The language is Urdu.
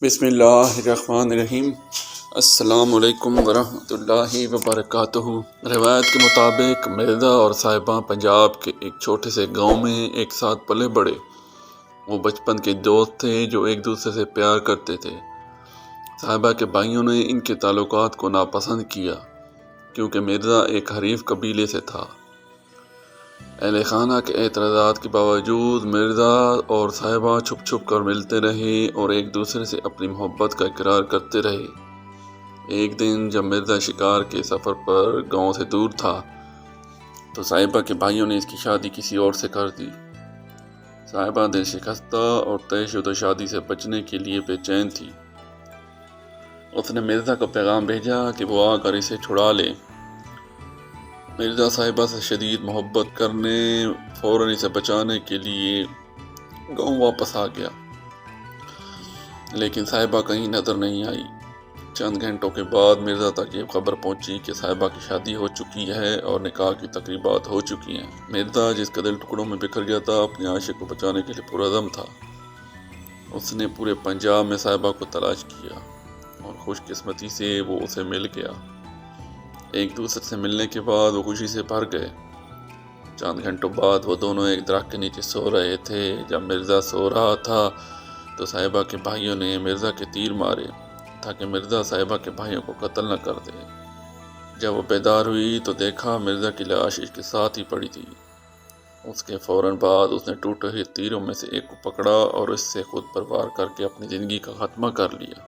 بسم اللہ الرحمن الرحیم۔ السلام علیکم ورحمۃ اللہ وبرکاتہ۔ روایت کے مطابق مرزا اور صاحبہ پنجاب کے ایک چھوٹے سے گاؤں میں ایک ساتھ پلے بڑھے۔ وہ بچپن کے دوست تھے جو ایک دوسرے سے پیار کرتے تھے۔ صاحبہ کے بھائیوں نے ان کے تعلقات کو ناپسند کیا کیونکہ مرزا ایک حریف قبیلے سے تھا۔ اہل خانہ کے اعتراضات کے باوجود مرزا اور صاحبہ چھپ چھپ کر ملتے رہے اور ایک دوسرے سے اپنی محبت کا اقرار کرتے رہے۔ ایک دن جب مرزا شکار کے سفر پر گاؤں سے دور تھا تو صاحبہ کے بھائیوں نے اس کی شادی کسی اور سے کر دی۔ صاحبہ دل شکستہ اور طے شدہ شادی سے بچنے کے لیے بے چین تھی۔ اس نے مرزا کو پیغام بھیجا کہ وہ آ کر اسے چھڑا لے۔ مرزا صاحبہ سے شدید محبت کرنے فوراً اسے بچانے کے لیے گاؤں واپس آ گیا، لیکن صاحبہ کہیں نظر نہیں آئی۔ چند گھنٹوں کے بعد مرزا تک یہ خبر پہنچی کہ صاحبہ کی شادی ہو چکی ہے اور نکاح کی تقریبات ہو چکی ہیں۔ مرزا، جس کا دل ٹکڑوں میں بکھر گیا تھا، اپنے عاشق کو بچانے کے لیے پرعزم تھا۔ اس نے پورے پنجاب میں صاحبہ کو تلاش کیا اور خوش قسمتی سے وہ اسے مل گیا۔ ایک دوسرے سے ملنے کے بعد وہ خوشی سے بھر گئے۔ چند گھنٹوں بعد وہ دونوں ایک درخت کے نیچے سو رہے تھے۔ جب مرزا سو رہا تھا تو صاحبہ کے بھائیوں نے مرزا کے تیر مارے تاکہ مرزا صاحبہ کے بھائیوں کو قتل نہ کر دے۔ جب وہ بیدار ہوئی تو دیکھا مرزا کی لاش اس کے ساتھ ہی پڑی تھی۔ اس کے فوراً بعد اس نے ٹوٹے ہوئے تیروں میں سے ایک کو پکڑا اور اس سے خود پر وار کر کے اپنی زندگی کا خاتمہ کر لیا۔